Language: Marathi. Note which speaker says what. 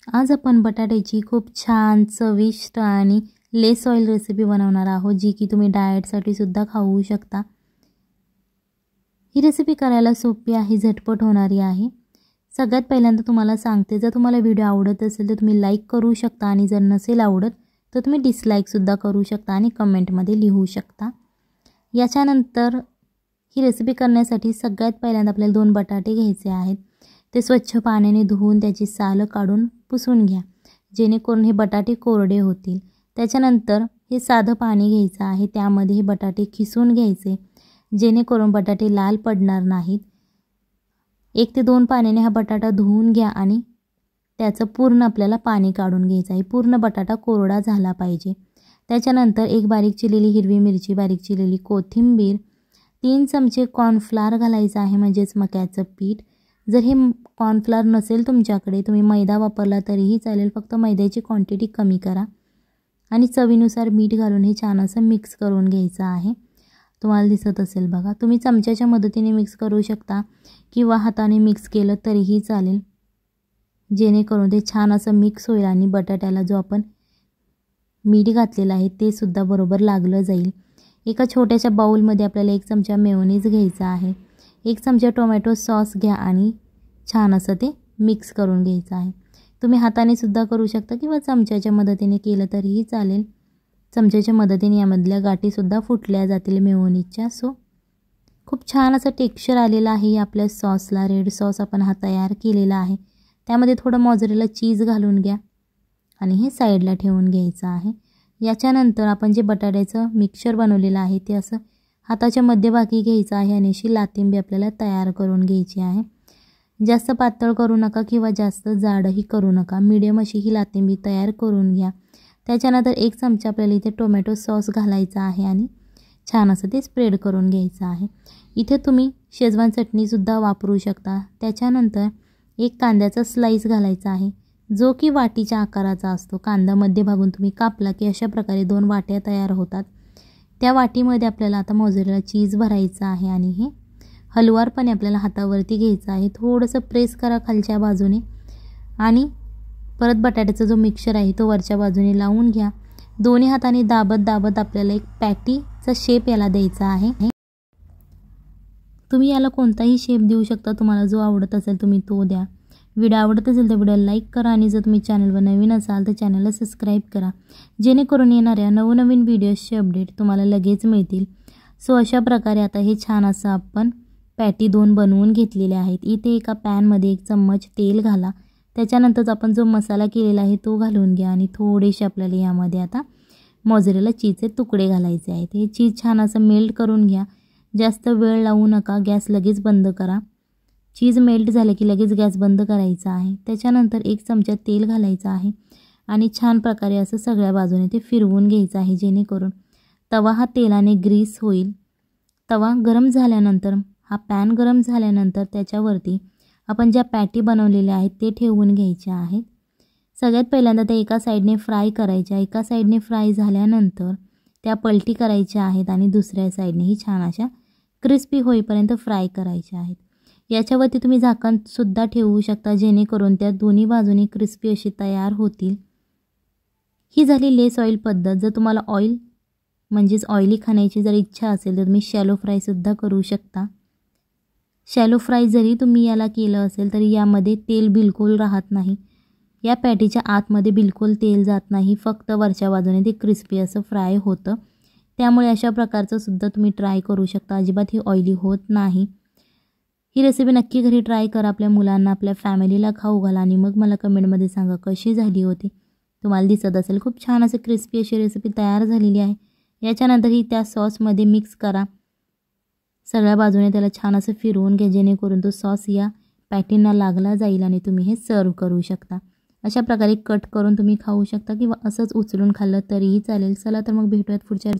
Speaker 1: आज आपण बटाट्याची खूप छान चविष्ट आणि लेस ऑइल रेसिपी बनवणार आहोत, जी की तुम्ही डाएटसाठी सुद्धा खाऊ शकता। ही रेसिपी करायला सोपी आहे, झटपट होणारी आहे। सगळ्यात पहिल्यांदा तुम्हाला सांगते, जर तुम्हाला व्हिडिओ आवडत असेल तर तुम्ही लाईक करू शकता आणि जर नसेल आवडत तर तुम्ही डिसलाईक सुद्धा करू शकता आणि कमेंटमध्ये लिहू शकता। याच्यानंतर ही रेसिपी करण्यासाठी सगळ्यात पहिल्यांदा आपल्याला 2 बटाटे घ्यायचे आहेत। ते स्वच्छ पाण्याने धुवून त्याची साल काढून पुसून घ्या, जेणेकरून हे बटाटे कोरडे होतील। त्याच्यानंतर हे साधं पाणी घ्यायचं आहे, त्यामध्ये हे बटाटे खिसून घ्यायचे, जेणेकरून बटाटे लाल पडणार नाहीत। 1 ते 2 पाण्याने हा बटाटा धुवून घ्या आणि त्याचं पूर्ण आपल्याला पाणी काढून घ्यायचं आहे। पूर्ण बटाटा कोरडा झाला पाहिजे। त्याच्यानंतर 1 बारीक चिरलेली हिरवी मिरची, बारीक चिरलेली कोथिंबीर, 3 चमचे कॉर्नफ्लोअर घालायचं आहे, म्हणजेच मक्याचं पीठ। जर हे कॉर्नफ्लोअर नसेल तुमच्याकडे, तुम्ही मैदा वापरला तरीही चालेल, फक्त मैद्याची क्वांटिटी कमी करा। आणि चवीनुसार मीठ घालून हे छान असं मिक्स करून घ्यायचं आहे। तुम्हाला दिसत असेल बघा, तुम्ही चमच्याच्या मदतीने मिक्स करू शकता किंवा हाताने मिक्स केलं तरीही चालेल, जेणेकरून ते छान असं मिक्स होईल आणि बटाट्याला जो आपण मीठ घातलेलं आहे ते सुद्धा बरोबर लागलं जाईल। एका छोट्याशा बाउलमध्ये आपल्याला 1 चमचा मेयोनीज घ्यायचा आहे, 1 चमचा टोमॅटो सॉस घ्या आणि छान असं ते मिक्स करून घ्यायचं आहे। तुम्ही हाताने सुद्धा करू शकता किंवा चमच्याच्या मदतीने केलं तरीही चालेल। चमच्याच्या मदतीने यामधल्या गाठी सुद्धा फुटल्या जातील मेयोनीजच्या। सो खूप छान असं टेक्स्चर आलेलं आहे आपल्या सॉसला। रेड सॉस आपण हा तयार केलेला आहे, त्यामध्ये थोडं मोझरेला चीज घालून घ्या आणि हे साईडला ठेवून घ्यायचं आहे। याच्यानंतर आपण जे बटाट्याचं मिक्सचर बनवलेलं आहे ते असं हाताच्या मध्यभागी घ्यायचं आहे आणि अशी लातिंबी आपल्याला तयार करून घ्यायची आहे। जास्त पातळ करू नका किंवा जास्त जाडही करू नका, मीडियम अशी ही लातिंबी तयार करून घ्या। त्याच्यानंतर 1 चमचा आपल्याला इथे टोमॅटो सॉस घालायचा आहे आणि छान असं ते स्प्रेड करून घ्यायचं आहे। इथे तुम्ही शेजवान चटणीसुद्धा वापरू शकता। त्याच्यानंतर 1 कांद्याचा स्लाइस घालायचा आहे, जो की वाटीच्या आकाराचा असतो। कांदा मध्यभागून तुम्ही कापला की अशा प्रकारे 2 वाट्या तयार होतात। त्या वाटीमध्ये आपल्याला आता मोझरेला चीज भरायचं आहे आणि हे हलवारपणे आपल्याला हातावरती घ्यायचं आहे। थोडंसं प्रेस करा खालच्या बाजूने आणि परत बटाट्याचा जो मिक्सचर आहे तो वरच्या बाजूने लावून घ्या। दोन्ही हाताने दाबत दाबत आपल्याला एक पॅटीचा शेप याला द्यायचा आहे। तुम्ही याला कोणताही शेप देऊ शकता, तुम्हाला जो आवडत असेल तुम्ही तो द्या। व्हिडिओ आवडत असेल तर व्हिडिओला लाईक करा आणि जर तुम्ही चॅनलवर नवीन असाल तर चॅनलला सबस्क्राईब करा, जेणेकरून येणाऱ्या नवनवीन व्हिडिओजचे अपडेट तुम्हाला लगेच मिळतील। सो अशा प्रकारे आता हे छान असं आपण पॅटी 2 बनवून घेतलेले आहेत। इथे एका पॅनमध्ये 1 चम्मच तेल घाला, त्याच्यानंतर आपण जो मसाला केलेला आहे तो घालून घ्या आणि थोडेसे आपल्याला यामध्ये आता मोझरेला चीजचे तुकडे घालायचे आहेत। हे चीज छान असं मेल्ट करून घ्या, जास्त वेळ लावू नका, गॅस लगेच बंद करा। चीज मेल्ट झालं की लगेच गॅस बंद करायचा आहे। त्याच्यानंतर 1 चमचा तेल घालायचं आहे आणि छान प्रकारे असं सगळ्या बाजूने ते फिरवून घ्यायचं आहे, जेणेकरून तवा हा तेलाने ग्रीस होईल। तवा गरम झाल्यानंतर, हा पॅन गरम झाल्यानंतर त्याच्यावरती आपण ज्या पॅटी बनवलेल्या आहेत ते ठेवून घ्यायच्या आहेत। सगळ्यात पहिल्यांदा त्या एका साईडने फ्राय करायच्या, एका साईडने फ्राय झाल्यानंतर त्या पलटी करायच्या आहेत आणि दुसऱ्या साईडनेही छान अशा क्रिस्पी होईपर्यंत फ्राय करायच्या आहेत। याच्यावरती तुम्ही झाकणसुद्धा ठेवू शकता, जेणेकरून त्या दोन्ही बाजूनी क्रिस्पी अशी तयार होतील। ही झाली लेस ऑइल पद्धत। जर तुम्हाला ऑइल म्हणजेच ऑइली खाण्याची जर इच्छा असेल तर तुम्ही शॅलो फ्रायसुद्धा करू शकता। शॅलो फ्राय जरी तुम्ही याला केलं असेल तरी यामध्ये तेल बिलकुल राहत नाही, या पॅटीच्या आतमध्ये बिलकुल तेल जात नाही, फक्त वरच्या बाजूने ते क्रिस्पी असं फ्राय होतं। त्यामुळे अशा प्रकारचं सुद्धा तुम्ही ट्राय करू शकता, अजिबात ही ऑइली होत नाही। ही रेसिपी नक्की घरी ट्राय करा, आपल्या मुलांना आपल्या फॅमिलीला खाऊ घाला आणि मग मला कमेंटमध्ये सांगा कशी झाली होती। तुम्हाला दिसत असेल खूप छान असं क्रिस्पी अशी रेसिपी तयार झालेली आहे। याच्यानंतर ही त्या सॉसमध्ये मिक्स करा, सगळ्या बाजूने त्याला छान असं फिरवून घ्या, जेणेकरून तो सॉस या पॅटींना लागला जाईल आणि तुम्ही हे सर्व करू शकता। अशा प्रकारे कट करून तुम्ही खाऊ शकता किंवा असंच उचलून खाल्लं तरीही चालेल। चला तर मग भेटूयात पुढच्या